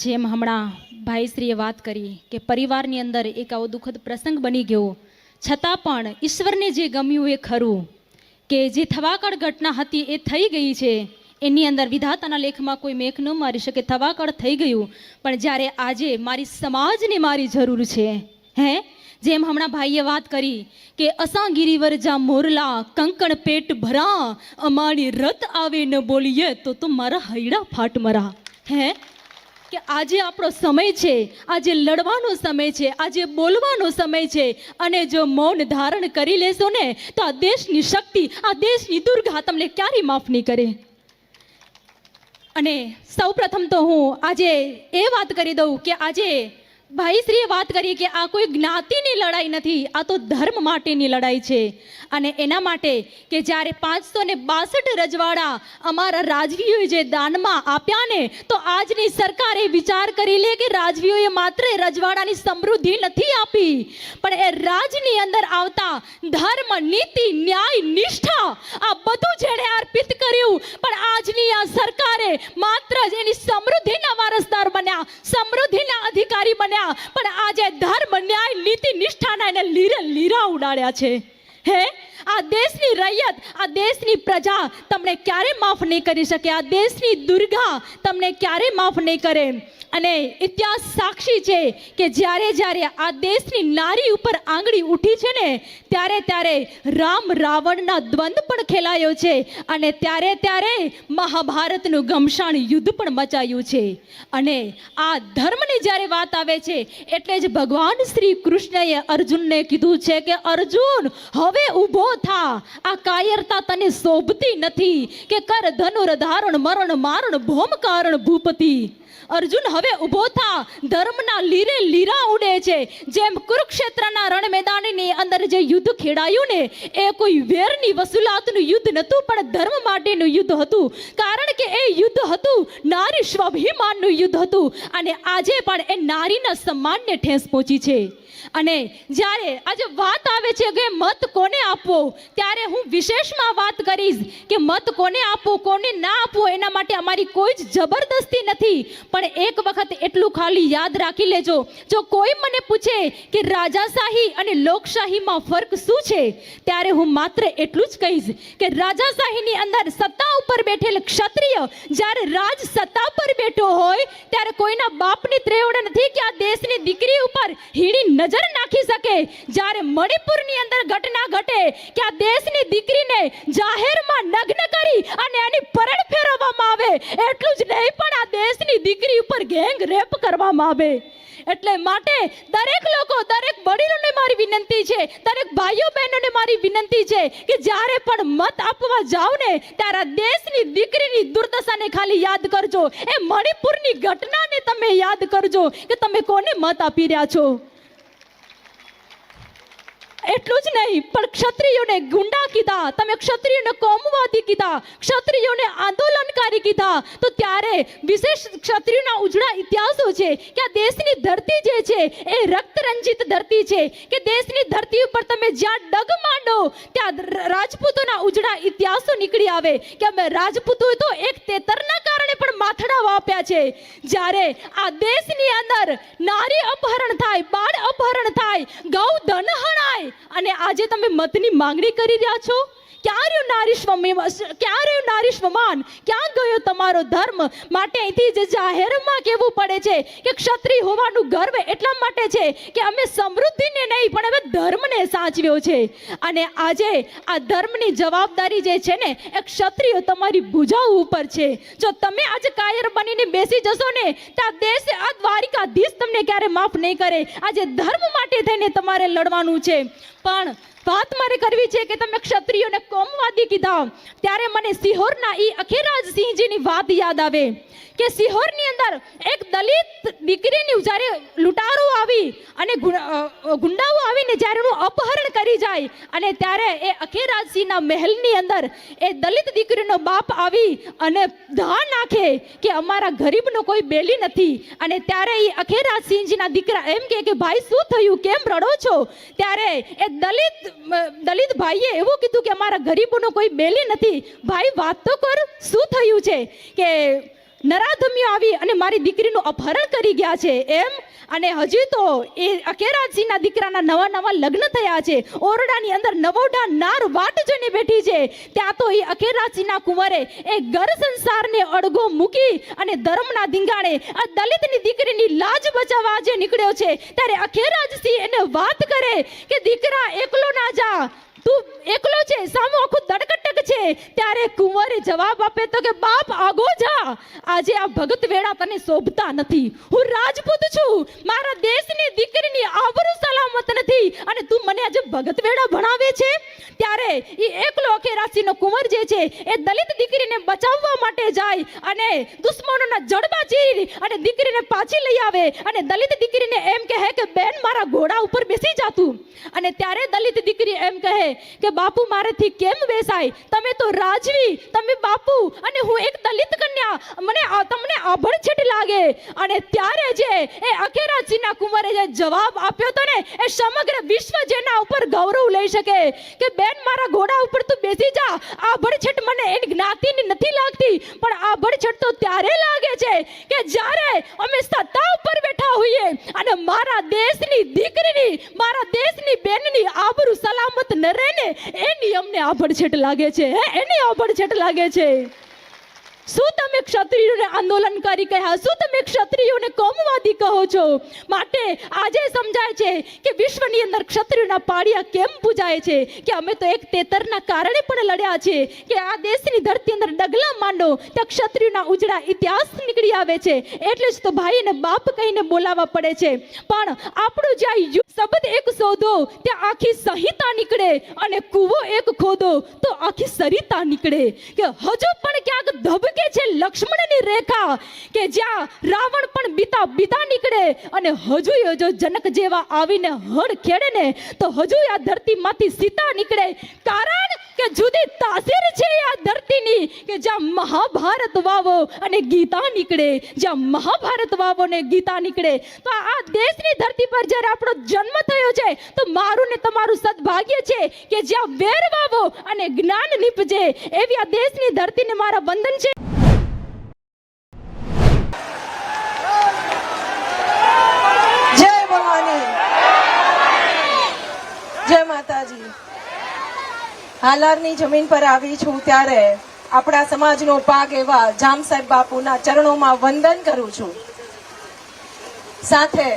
જેમ હમણાં ભાઈશ્રીએ વાત કરી કે પરિવારની અંદર એક આવો દુઃખદ પ્રસંગ બની ગયો, છતાં પણ ઈશ્વરને જે ગમ્યું એ ખરું કે જે થવાકળ ઘટના હતી એ થઈ ગઈ છે. એની અંદર વિધાતાના લેખમાં કોઈ મેઘ ન મારી શકે, થવાકળ થઈ ગયું. પણ જ્યારે આજે મારી સમાજને મારી જરૂર છે, જેમ હમણાં ભાઈએ વાત કરી કે અસાં ગિરિવર જા મોરલા કંકણ પેટ ભરા, અમારી રત આવે ન બોલીએ તો મારા હૈડા ફાટ મરા. કે આજે આપણો સમય છે, આજે લડવાનો સમય છે, આજે બોલવાનો સમય છે. અને જો મૌન ધારણ કરી લેશો ને તો આ દેશની શક્તિ, આ દેશની દુર્ગા તમને ક્યારેય માફ નહીં કરે. અને સૌ પ્રથમ તો હું આજે એ વાત કરી દઉં કે આજે ભાઈશ્રીએ વાત કરી કે આ કોઈ જ્ઞાતિની લડાઈ નથી, આ તો ધર્મ માટેની લડાઈ છે. અને એના માટે કે જ્યારે 562 રજવાડા અમારા રાજવીઓએ જે દાનમાં આપ્યા ને, તો આજની સરકારે વિચાર કરી લે કે રાજવીઓએ માત્ર રજવાડાની સમૃદ્ધિ નથી આપી, પણ એ રાજની અંદર આવતા ધર્મ, નીતિ, ન્યાય, નિષ્ઠા આ બધું જેણે અર્પિત કર્યું. પણ આજની આ સરકારે માત્ર જ એની સમૃદ્ધિના વારસદાર બન્યા, સમૃદ્ધિના અધિકારી બન્યા, પણ આજે ધર્મ, ન્યાય, નીતિ, નિષ્ઠાના એને લીરા ઉડાડ્યા છે. આ દેશની રૈયત, આ દેશની પ્રજા તમને ક્યારે માફ નહીં કરી શકે, આ દેશની દુર્ગા તમને ક્યારે માફ નહીં કરે. અને ઇતિહાસ સાક્ષી છે કે જ્યારે જ્યારે આ દેશની નારી ઉપર આંગળી ઉઠી છે ને, ત્યારે ત્યારે રામ રાવણના દ્વંદ પણ ખેલાયો છે. અને ત્યારે ત્યારે મહાભારતનું ઘમસાણ યુદ્ધ પણ મચાયું છે. અને આ ધર્મની જ્યારે વાત આવે છે એટલે જ ભગવાન શ્રી કૃષ્ણએ અર્જુનને કીધું છે કે અર્જુન હવે ઊભો થા, આ કાયરતા તને શોભતી નથી કે કર ધનુર ધારણ મરણ મારણ ભૌમ કારણ ભૂપતિ. અર્જુન હવે ઊભો થા, ધર્મના લીરે લીરા ઉડે છે. જેમ કુરુક્ષેત્રના રણ મેદાનની અંદર જે યુદ્ધ ખેડાયું ને, એ કોઈ વેરની વસૂલાતનું યુદ્ધ નહોતું, પણ ધર્મ માટેનું યુદ્ધ હતું. કારણ કે એ યુદ્ધ હતું નારી સ્વાભિમાનનું યુદ્ધ હતું. અને આજે પણ એ નારીના સન્માનને ઠેસ પહોંચી છે. અને જ્યારે આજે વાત આવે છે કે મત કોને આપવો, ત્યારે હું વિશેષમાં વાત કરીશ કે મત કોને આપવો, કોને ના આપવો, એના માટે અમારી કોઈ જ જબરદસ્તી નથી. પણ એક વખત એટલું ખાલી યાદ રાખી લેજો, જો કોઈ મને પૂછે કે રાજાશાહી અને લોકશાહીમાં ફરક શું છે, ત્યારે હું માત્ર એટલું જ કહીશ કે રાજાશાહીની અંદર સત્તા ઉપર બેઠેલ ક્ષત્રિય જ્યારે રાજ સત્તા પર બેઠો હોય, ત્યારે કોઈના બાપની ત્રેવડ નથી કે આ દેશની દીકરી ઉપર હીડી નજર નાખી શકે. જ્યારે મણિપુરની અંદર ઘટના ઘટે કે આ દેશની દીકરીને જાહેરમાં નગ્ન કરી અને એની પરણ ફેરવવામાં આવે, એટલું જ નહીં પણ આ દેશની દીકરી ઉપર ગેંગ રેપ કરવામાં આવે. એટલે માટે દરેક લોકો, દરેક વડીલોને મારી વિનંતી છે, દરેક ભાઈઓ બહેનોને મારી વિનંતી છે કે જ્યારે પણ મત આપવા જાઓ ને, ત્યારે દેશની દીકરીની દુર્દશાને ખાલી યાદ કરજો, એ મણિપુરની ઘટનાને તમે યાદ કરજો કે તમે કોને મત આપી રહ્યા છો. એટલું જ નહીં પણ ક્ષત્રિયોને ગુંડા કીધા, તમે ક્ષત્રિયોને કોમવાદી કીધા, ક્ષત્રિયોને આંદોલનકારી કીધા. તો ત્યારે વિશેષ ક્ષત્રિયોના ઉજળા ઇતિહાસો છે કે આ દેશની ધરતી જે છે એ રક્તરંજિત ધરતી છે, કે દેશની ધરતી ઉપર તમે જ્યાં ડગ માંડો ત્યાં રાજપૂતોના ઉજળા ઇતિહાસો નીકળી આવે કે અમે રાજપૂતોએ તો એક તેતરના કારણે પણ માથડાઓ આપ્યા છે. જ્યારે આ દેશની અંદર નારી અપહરણ થાય, બાળ અપહરણ થાય, ગૌ ધન હણાય, અને આજે તમે મતની માંગણી કરી રહ્યા છો. ક્યાં રહ્યું નારી સ્વમાન, ક્યાં ગયો તમારો ધર્મ? માટે અહીંથી જે જાહેરમાં કહેવું પડે છે કે ક્ષત્રિય હોવાનું ગર્વ એટલા માટે છે કે અમે સમૃદ્ધિને નહીં પણ અમે ધર્મને સાચવ્યો છે. અને આજે આ ધર્મની જવાબદારી જે છે ને એ ક્ષત્રિયો તમારી ભુજાઓ ઉપર છે. જો તમે આજે કાયર બનીને બેસી જશો ને તો આ દેશ, આ દ્વારિકાધીશ તમને ક્યારે માફ નહીં કરે. આજે ધર્મ માટે થઈને તમારે લડવાનું છે. પણ વાત મારે કરવી છે કે તમે ક્ષત્રિયોને કોમવાદી કીધા, ત્યારે મને સિહોરના ઈ અખેરાજસિંહજીની વાત યાદ આવે કે સિહોરની અંદર એક દલિત દીકરીની જ્યારે લૂંટારો આવી અને ગુંડાઓ આવીને જ્યારે એનું અપહરણ કરી જાય, અને ત્યારે એ અખેરાજસિંહના મહેલની અંદર એ દલિત દીકરીનો બાપ આવી અને ધા નાખે કે અમારા ગરીબનો કોઈ બેલી નથી. અને ત્યારે એ અખેરાજસિંહજીના દીકરા એમ કે ભાઈ શું થયું, કેમ રડો છો? ત્યારે એ દલિત ભાઈએ એવું કીધું કે અમારા ગરીબોનો કોઈ બેલી નથી. ભાઈ વાત તો કર, શું થયું છે? કે નરાધમીઓ આવી અને મારી દીકરીનું અપહરણ કરી ગયા છે એમ. અને હજી તો એ અકેરાજીના દીકરાના નવા નવા લગ્ન થયા છે. ઓરડાની અંદર નવોઢા નાર વાટ જોઈને બેઠી છે. ત્યાં તો એ અકેરાજીના કુંવરે એ ઘર સંસારને અડગો મૂકી અને ધર્મના ધીંગાણે આ દલિતની દીકરીની લાજ બચાવવા જે નીકળ્યો છે, ત્યારે અકેરાજસિંહ એને વાત કરે કે દીકરા એકલો ના જા, તું એકલો છે, સામો આખું દડકટક છે. ત્યારે કુંવરે જવાબ આપે તો કે બાપ આગો જા, આજે આ ભગત વેળા તને શોભતા નથી. હું રાજપૂત છું, મારા દેશની દીકરીની આબરૂ સલામત નથી અને તું મને આજે ભગત વેળા ભણાવે છે. ત્યારે એ એકલો અકેરાસીનો કુંવર જે છે એ દલિત દીકરીને બચાવવા માટે જાય અને દુશ્મનોના જડબા ચીરી અને દીકરીને પાછી લઈ આવે અને દલિત દીકરીને એમ કહે કે બેન મારા ઘોડા ઉપર બેસી જા તું. અને ત્યારે દલિત દીકરી એમ કહે કે બાપુ મારેથી કેમ બેસાય, તમે તો રાજવી, તમે બાપુ અને હું એક દલિત કન્યા, મને તમને આભડછેટ લાગે. અને ત્યારે જે એ અકેરાજીના કુંવરે જે જવાબ આપ્યો તો ને એ સમગ્ર વિશ્વ જેના ઉપર ગૌરવ લઈ શકે કે બેન મારા ઘોડા ઉપર તું બેસી જા. આભડછેટ મને એની જ્ઞાતિની નથી લાગતી, પણ આભડછેટ તો ત્યારે લાગે છે કે જ્યારે અમે સત્તા ઉપર બેઠા હોઈએ અને મારા દેશની દીકરીની, મારા દેશની બેનની આબરૂ સલામત ન રહે ને એની અમને આભડછેટ લાગે છે. એની આભડછેટ લાગે છે. શું તમે ક્ષત્રિયોને આંદોલનકારી કહ્યા? શું તમે ક્ષત્રિયોને કોમવાદી કહો છો? માટે આજે સમજાય છે કે વિશ્વની અંદર ક્ષત્રિયોના પાડિયા કેમ પૂજાય છે કે અમે તો એક તેતરના કારણે પણ લડ્યા છે કે આ દેશની ધરતી અંદર ડગલા માંડો ત્યાં ક્ષત્રિયોના ઉજળા ઇતિહાસ નીકળી આવે છે. એટલે જ તો ભાઈને બાપ કહીને બોલાવવા પડે છે. પણ આપણું જ્યાં શબ્દ એક શોધો ત્યાં આખી સંહિતા નીકળે અને કૂવો એક ખોદો તો આખી સરિતા નીકળે. કે હજુ પણ ક્યાંક ધબ કે છે લક્ષ્મણની રેખા કે જ્યાં રાવણ પણ બીતા નીકળે અને હજુ જો જનક જેવા આવીને હળ ખેડે ને તો હજુ આ ધરતીમાંથી સીતા નીકળે. કારણ કે જુદી તાસીર છે આ ધરતીની કે જ્યાં મહાભારત વાવો અને ગીતા નીકળે, જ્યાં મહાભારત વાવો ને ગીતા નીકળે. તો આ દેશની ધરતી પર જ્યારે આપણો જન્મ થયો છે તો મારું ને તમારું સદભાગ્ય છે કે જ્યાં વેર વાવો અને જ્ઞાન નીપજે. એવી આ દેશની ધરતીને મારા વંદન છે. જય ભવાની, જય માતાજી. હાલારની જમીન પર આવી છું ત્યારે આપણા સમાજનો પાગ એવા જામ સાહેબ બાપુના ચરણોમાં વંદન કરું છું. સાથે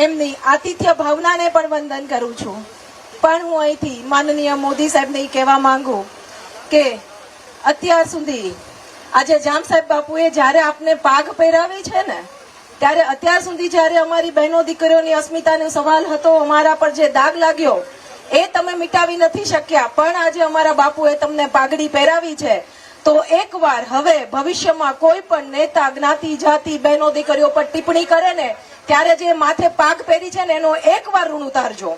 એમની આતિથ્ય ભાવનાને પણ વંદન કરું છું. પણ હું અહીંથી માનનીય મોદી સાહેબને કહેવા માંગુ કે અત્યાર સુધી આજે જામ સાહેબ બાપુએ જ્યારે આપને પાગ પહેરાવી છે ને ત્યારે અત્યાર સુધી જ્યારે અમારી બહેનો દીકરીઓની અસ્મિતાનો સવાલ હતો, અમારા પર જે દાગ લાગ્યો એ તમે મિટાવી નથી શક્યા. પણ આજે અમારા બાપુએ તમને પાઘડી પહેરાવી છે તો એકવાર હવે ભવિષ્યમાં કોઈ પણ નેતા જ્ઞાતિ જાતિ બહેનો દીકરીઓ પર ટિપ્પણી કરે ને ત્યારે જે માથે પાગ પહેરી છે ને એનો એકવાર ઋણ ઉતારજો.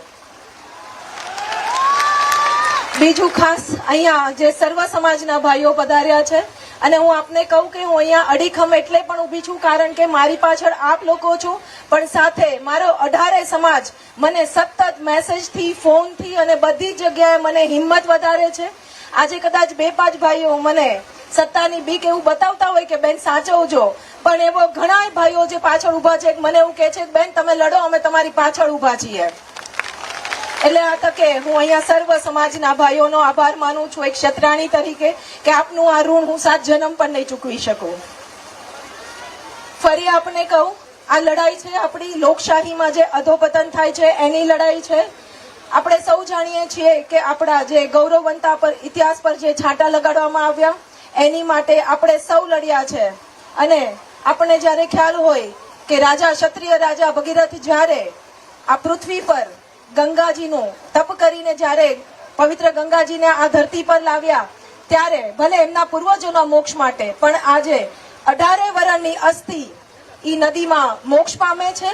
બીજું ખાસ અહીંયા જે સર્વ સમાજના ભાઈઓ પધાર્યા છે અને હું આપને કહું કે હું અહીંયા અડીખમ એટલે પણ ઊભી છું કારણ કે મારી પાછળ આપ લોકો છો, પણ સાથે મારો 18 સમાજ મને સતત મેસેજથી, ફોનથી અને બધી જગ્યાએ મને હિંમત વધારે છે. આજે કદાચ 2-5 ભાઈઓ મને સત્તાની બીક એવું બતાવતા હોય કે બેન સાચવજો, પણ એવો ઘણા ભાઈઓ જે પાછળ ઊભા છે મને એવું કહે છે કે બેન તમે લડો, અમે તમારી પાછળ ઊભા છીએ. એટલે આ તકે હું અહીંયા સર્વ સમાજના ભાઈઓનો આભાર માનું છું એક ક્ષત્રાણી તરીકે કે આપનું આ ઋણ હું 7 જન્મ પણ નહીં ચૂકવી શકું. ફરી આપને કહું, આ લડાઈ છે આપણી લોકશાહીમાં જે અધોપતન થાય છે એની લડાઈ છે. આપણે સૌ જાણીએ છીએ કે આપણા જે ગૌરવવંતા પર ઇતિહાસ પર જે છાંટા લગાડવામાં આવ્યા એની માટે આપણે સૌ લડ્યા છે. અને આપણને જ્યારે ખ્યાલ હોય કે રાજા ક્ષત્રિય રાજા ભગીરથ જ્યારે આ પૃથ્વી પર ગંગાજીનું તપ કરીને જ્યારે પવિત્ર ગંગાજીને આ ધરતી પર લાવ્યા ત્યારે ભલે એમના પૂર્વજોના મોક્ષ માટે પણ આજે 18 વર્ષની અસ્થિ ઈ નદીમાં મોક્ષ પામે છે.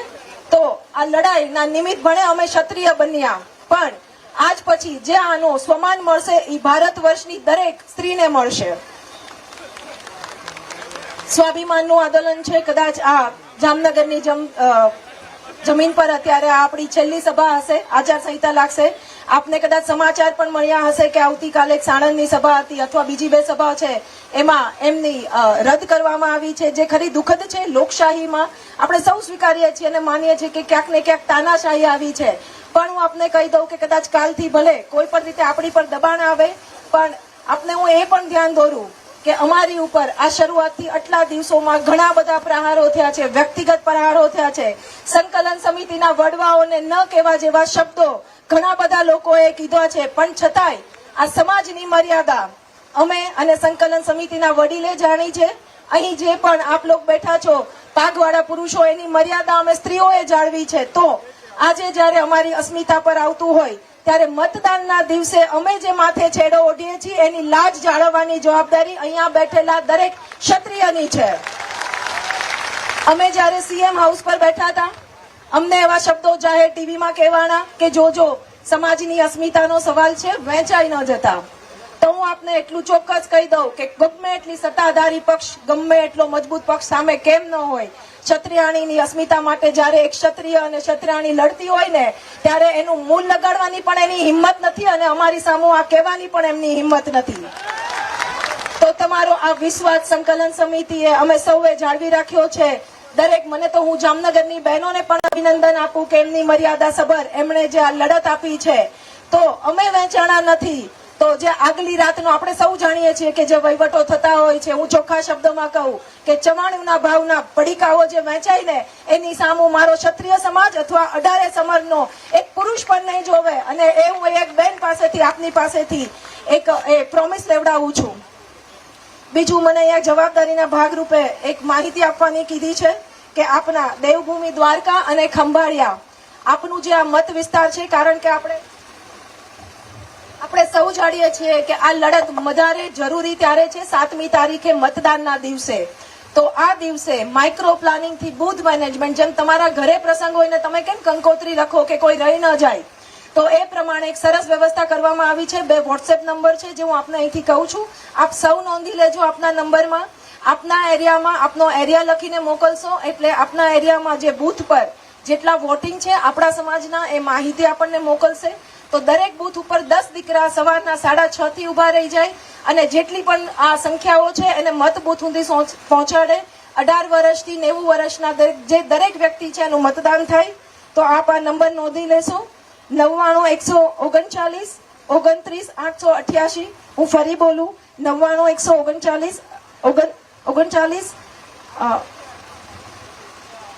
તો આ લડાઈના નિમિત્ત ભણે અમે ક્ષત્રિય બન્યા, પણ આજ પછી જે આનો સ્વમાન મળશે એ ભારત વર્ષની દરેક સ્ત્રીને મળશે. સ્વાભિમાનનું આંદોલન છે. કદાચ આ જામનગરની જમીન પર અત્યારે આપણી છેલ્લી સભા હશે, આચાર સંહિતા લાગશે. આપને કદાચ સમાચાર પણ મળ્યા હશે કે આવતીકાલે એક સાણંદની સભા હતી અથવા બીજી 2 સભા છે એમાં એમની રદ કરવામાં આવી છે, જે ખરી દુઃખદ છે. લોકશાહીમાં આપણે સૌ સ્વીકારીએ છીએ અને માનીએ છીએ કે ક્યાંક ને ક્યાંક તાનાશાહી આવી છે. પણ હું આપને કહી દઉં કે કદાચ કાલથી ભલે કોઈ પણ રીતે આપણી પર દબાણ આવે, પણ આપને હું એ પણ ધ્યાન દોરું કે અમારી ઉપર આ શરૂઆતથી આટલા દિવસોમાં ઘણા બધા પ્રહારો થયા છે, વ્યક્તિગત પ્રહારો થયા છે. સંકલન સમિતિના વડવાઓને ન કહેવા જેવા શબ્દો ઘણા બધા લોકોએ કીધા છે, પણ છતાંય આ સમાજની મર્યાદા અમે અને સંકલન સમિતિના વડીલે જાણી છે. અહીં જે પણ આપ લોકો બેઠા છો પાઘવાળા પુરુષો, એની મર્યાદા અમે સ્ત્રીઓએ જાળવી છે. તો આજે જ્યારે અમારી અસ્મિતા પર આવતું હોય ત્યારે મતદાનના દિવસે અમે જે માથે છેડો ઓઢીએ છીએ એની લાજ જાળવવાની જવાબદારી અહીંયા બેઠેલા દરેક ક્ષત્રિયની છે. અમે જ્યારે સીએમ હાઉસ પર બેઠા હતા, અમને એવા શબ્દો જાહેર ટીવીમાં કહેવાના કે જોજો સમાજની અસ્મિતાનો સવાલ છે, વહેંચાઈ ન જતા. તો હું આપને એટલું ચોક્કસ કહી દઉં કે ગમે એટલી સત્તાધારી પક્ષ, ગમે એટલો મજબૂત પક્ષ સામે કેમ ન હોય, ક્ષત્રિયાણીની અસ્મિતા માટે જ્યારે એક ક્ષત્રિય અને ક્ષત્રિયાણી લડતી હોય ને ત્યારે એનું મૂળ લગાડવાની પણ એની હિંમત નથી અને અમારી સામે આ કહેવાની પણ એમની હિંમત નથી. તો તમારો આ વિશ્વાસ સંકલન સમિતિએ અમે સૌએ જાળવી રાખ્યો છે. દરેક, મને તો હું જામનગરની બહેનોને પણ અભિનંદન આપું કે એમની મર્યાદા સભર એમણે જે આ લડત આપી છે. તો અમે વહેંચાણા નથી. તો જે આગલી રાતનો આપણે સૌ જાણીએ છીએ કે જે વહીવટો થતા હોય છે, હું ચોખ્ખા શબ્દોમાં કહું કે ચવાણુંના ભાવના પડીકાઓ જે વહેંચાય ને એની સામે મારો ક્ષત્રિય સમાજ અથવા 18 સમરનો એક પુરુષ પણ નહીં જોવે. અને એ હું એક બેન પાસેથી, આપની પાસેથી એક પ્રોમિસ લેવડાવું છું. બીજું, મને અહીંયા જવાબદારીના ભાગરૂપે એક માહિતી આપવાની કીધી છે કે આપના દેવભૂમિ દ્વારકા અને ખંભાળિયા આપનું જે આ મત વિસ્તાર છે, કારણ કે આપણે સૌ જાણીએ છીએ કે આ લડત વધારે જરૂરી ત્યારે છે 7મી તારીખે મતદાનના દિવસે. તો આ દિવસે માઇક્રો પ્લાનિંગ થી બૂથ મેનેજમેન્ટ, જેમ તમારા ઘરે પ્રસંગ હોય ને તમે કેમ કંકોત્રી લખો કે કોઈ રહી ન જાય, તો એ પ્રમાણે એક સરસ વ્યવસ્થા કરવામાં આવી છે. 2 વોટ્સએપ નંબર છે જે હું આપને અહીંથી કહું છું. આપ સૌ નોંધી લેજો. આપના નંબરમાં આપના એરિયામાં આપનો એરિયા લખીને મોકલશો એટલે આપના એરિયામાં જે બૂથ પર જેટલા વોટિંગ છે આપણા સમાજના એ માહિતી આપણને મોકલશે. તો દરેક બૂથ ઉપર 10 દીકરા સવારના 6:30 થી ઉભા રહી જાય અને જેટલી પણ આ સંખ્યાઓ છે એને મત બૂથ સુધી પહોંચાડે. 18 વર્ષથી 90 વર્ષના જે દરેક વ્યક્તિ છે એનું મતદાન થાય. તો આપ આ નંબર નોંધી લેશો. 99 139 29 888. હું ફરી બોલું, 99 139 29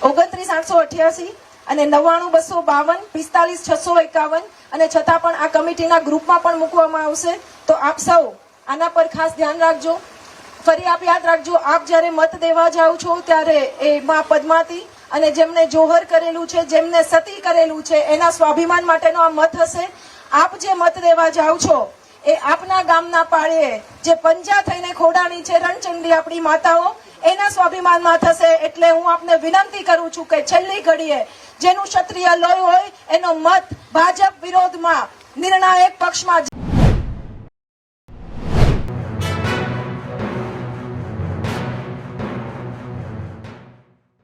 888 અને 99 252 45 651. અને છતાં પણ આ કમિટીના ગ્રુપમાં પણ મૂકવામાં આવશે. તો આપ સૌ આના પર ખાસ ધ્યાન રાખજો. ફરી આપ યાદ રાખજો, આપ જ્યારે મત દેવા જાઓ છો ત્યારે એ માં પદ્માવતી અને જેમને જોહર કરેલું છે, જેમને સતી કરેલું છે, એના સ્વાભિમાન માટેનો આ મત હશે. આપ જે મત દેવા જાઓ છો એ આપના ગામના પાળે જે પંજા થઈને ખોડાણી છે રણચંડી આપણી માતાઓ, એના સ્વાભિમાનમાં થશે. એટલે હું આપને વિનંતી કરું છું કે છેલ્લી ઘડીએ જેનું ક્ષત્રિય લોહી હોય એનો મત ભાજપ વિરોધમાં નિર્ણાયક પક્ષમાં